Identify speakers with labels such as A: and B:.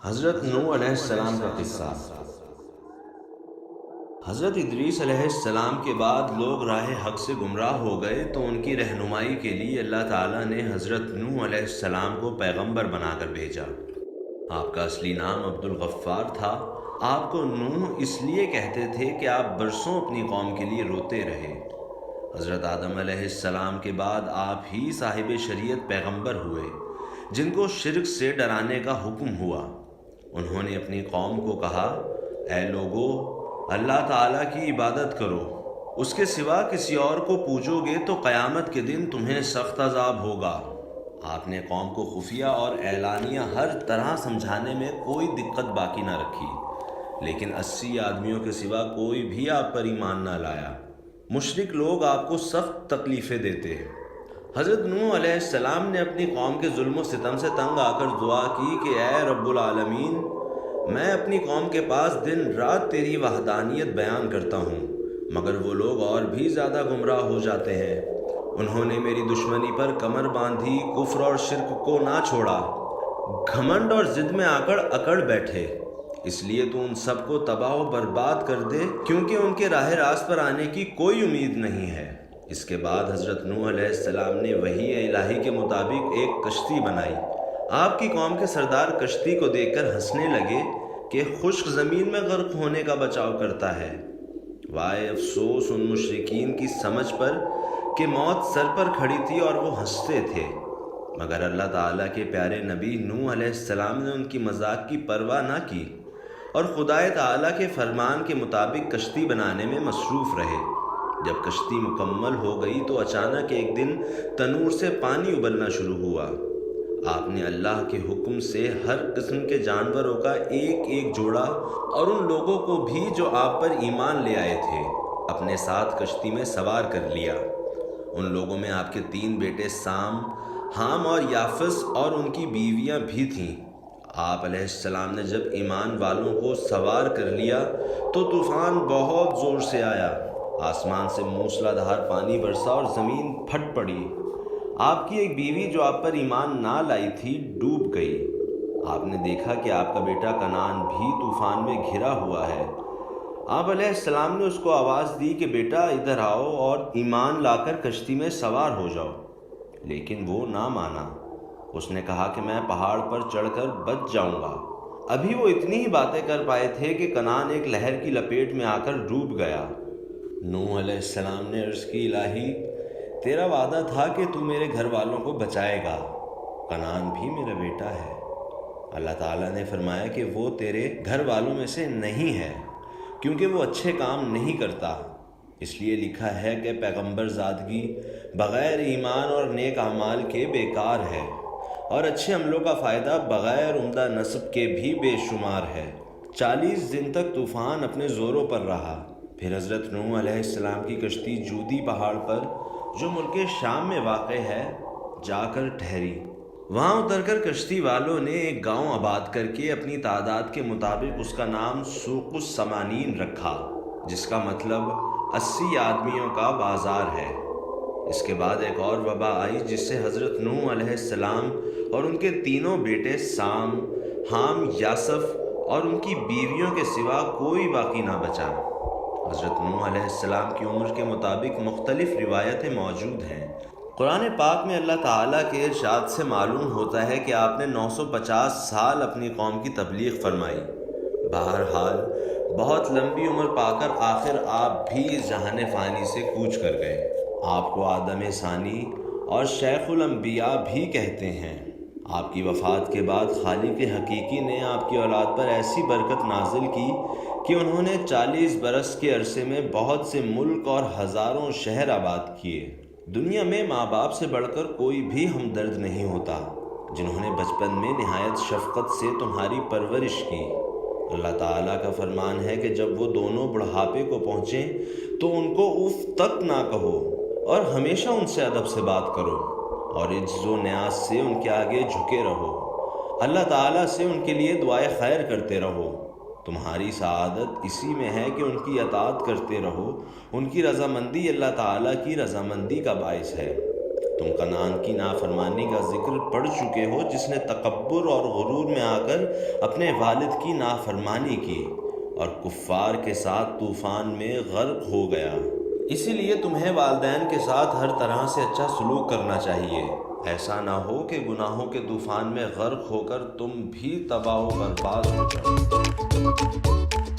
A: حضرت نوح علیہ السلام کا قصہ۔ حضرت ادریس علیہ السلام کے بعد لوگ راہ حق سے گمراہ ہو گئے تو ان کی رہنمائی کے لیے اللہ تعالیٰ نے حضرت نوح علیہ السلام کو پیغمبر بنا کر بھیجا۔ آپ کا اصلی نام عبد الغفار تھا۔ آپ کو نوح اس لیے کہتے تھے کہ آپ برسوں اپنی قوم کے لیے روتے رہے۔ حضرت آدم علیہ السلام کے بعد آپ ہی صاحب شریعت پیغمبر ہوئے جن کو شرک سے ڈرانے کا حکم ہوا۔ انہوں نے اپنی قوم کو کہا، اے لوگو، اللہ تعالیٰ کی عبادت کرو، اس کے سوا کسی اور کو پوجو گے تو قیامت کے دن تمہیں سخت عذاب ہوگا۔ آپ نے قوم کو خفیہ اور اعلانیہ ہر طرح سمجھانے میں کوئی دقت باقی نہ رکھی، لیکن 80 آدمیوں کے سوا کوئی بھی آپ پر ایمان نہ لایا۔ مشرک لوگ آپ کو سخت تکلیفیں دیتے۔ حضرت نوح علیہ السلام نے اپنی قوم کے ظلم و ستم سے تنگ آ کر دعا کی کہ اے رب العالمین، میں اپنی قوم کے پاس دن رات تیری وحدانیت بیان کرتا ہوں، مگر وہ لوگ اور بھی زیادہ گمراہ ہو جاتے ہیں۔ انہوں نے میری دشمنی پر کمر باندھی، کفر اور شرک کو نہ چھوڑا، گھمنڈ اور ضد میں آ کر اکڑ بیٹھے۔ اس لیے تو ان سب کو تباہ و برباد کر دے، کیونکہ ان کے راہ راست پر آنے کی کوئی امید نہیں ہے۔ اس کے بعد حضرت نوح علیہ السلام نے وحی الہی کے مطابق ایک کشتی بنائی۔ آپ کی قوم کے سردار کشتی کو دیکھ کر ہنسنے لگے کہ خشک زمین میں غرق ہونے کا بچاؤ کرتا ہے۔ وائے افسوس ان مشرکین کی سمجھ پر کہ موت سر پر کھڑی تھی اور وہ ہنستے تھے، مگر اللہ تعالیٰ کے پیارے نبی نوح علیہ السلام نے ان کی مذاق کی پرواہ نہ کی اور خدائے تعالیٰ کے فرمان کے مطابق کشتی بنانے میں مصروف رہے۔ جب کشتی مکمل ہو گئی تو اچانک ایک دن تنور سے پانی ابلنا شروع ہوا۔ آپ نے اللہ کے حکم سے ہر قسم کے جانوروں کا ایک ایک جوڑا اور ان لوگوں کو بھی جو آپ پر ایمان لے آئے تھے اپنے ساتھ کشتی میں سوار کر لیا۔ ان لوگوں میں آپ کے 3 بیٹے سام، حام اور یافس اور ان کی بیویاں بھی تھیں۔ آپ علیہ السلام نے جب ایمان والوں کو سوار کر لیا تو طوفان بہت زور سے آیا، آسمان سے موسلا دھار پانی برسا اور زمین پھٹ پڑی۔ آپ کی ایک بیوی جو آپ پر ایمان نہ لائی تھی ڈوب گئی۔ آپ نے دیکھا کہ آپ کا بیٹا کنعان بھی طوفان میں گھرا ہوا ہے۔ آپ علیہ السلام نے اس کو آواز دی کہ بیٹا ادھر آؤ اور ایمان لا کر کشتی میں سوار ہو جاؤ، لیکن وہ نہ مانا۔ اس نے کہا کہ میں پہاڑ پر چڑھ کر بچ جاؤں گا۔ ابھی وہ اتنی ہی باتیں کر پائے تھے کہ کنعان ایک لہر کی لپیٹ میں آ کر ڈوب گیا۔ نوح علیہ السلام نے عرض کی، الہی، تیرا وعدہ تھا کہ تو میرے گھر والوں کو بچائے گا، کنعان بھی میرا بیٹا ہے۔ اللہ تعالیٰ نے فرمایا کہ وہ تیرے گھر والوں میں سے نہیں ہے، کیونکہ وہ اچھے کام نہیں کرتا۔ اس لیے لکھا ہے کہ پیغمبر زادگی بغیر ایمان اور نیک اعمال کے بیکار ہے، اور اچھے عملوں کا فائدہ بغیر عمدہ نسب کے بھی بے شمار ہے۔ 40 دن تک طوفان اپنے زوروں پر رہا۔ پھر حضرت نوح علیہ السلام کی کشتی جودی پہاڑ پر جو ملک شام میں واقع ہے جا کر ٹھہری۔ وہاں اتر کر کشتی والوں نے ایک گاؤں آباد کر کے اپنی تعداد کے مطابق اس کا نام سوق الثمانین رکھا، جس کا مطلب 80 آدمیوں کا بازار ہے۔ اس کے بعد ایک اور وبا آئی جس سے حضرت نوح علیہ السلام اور ان کے 3 بیٹے سام، حام، یاسف اور ان کی بیویوں کے سوا کوئی باقی نہ بچا۔ حضرت نوح علیہ السلام کی عمر کے مطابق مختلف روایتیں موجود ہیں۔ قرآن پاک میں اللہ تعالیٰ کے ارشاد سے معلوم ہوتا ہے کہ آپ نے 950 سال اپنی قوم کی تبلیغ فرمائی۔ بہرحال بہت لمبی عمر پا کر آخر آپ بھی جہان فانی سے کوچ کر گئے۔ آپ کو آدم ثانی اور شیخ الانبیاء بھی کہتے ہیں۔ آپ کی وفات کے بعد خالق حقیقی نے آپ کی اولاد پر ایسی برکت نازل کی کہ انہوں نے 40 برس کے عرصے میں بہت سے ملک اور ہزاروں شہر آباد کیے۔ دنیا میں ماں باپ سے بڑھ کر کوئی بھی ہمدرد نہیں ہوتا، جنہوں نے بچپن میں نہایت شفقت سے تمہاری پرورش کی۔ اللہ تعالیٰ کا فرمان ہے کہ جب وہ دونوں بڑھاپے کو پہنچیں تو ان کو اف تک نہ کہو اور ہمیشہ ان سے ادب سے بات کرو اور عجز و نیاز سے ان کے آگے جھکے رہو۔ اللہ تعالیٰ سے ان کے لیے دعائے خیر کرتے رہو۔ تمہاری سعادت اسی میں ہے کہ ان کی اطاعت کرتے رہو، ان کی رضامندی اللہ تعالیٰ کی رضامندی کا باعث ہے۔ تم کنعان کی نافرمانی کا ذکر پڑھ چکے ہو، جس نے تکبر اور غرور میں آ کر اپنے والد کی نافرمانی کی اور کفار کے ساتھ طوفان میں غرق ہو گیا۔ اسی لیے تمہیں والدین کے ساتھ ہر طرح سے اچھا سلوک کرنا چاہیے، ایسا نہ ہو کہ گناہوں کے طوفان میں غرق ہو کر تم بھی تباہ و برباد ہو جاؤ۔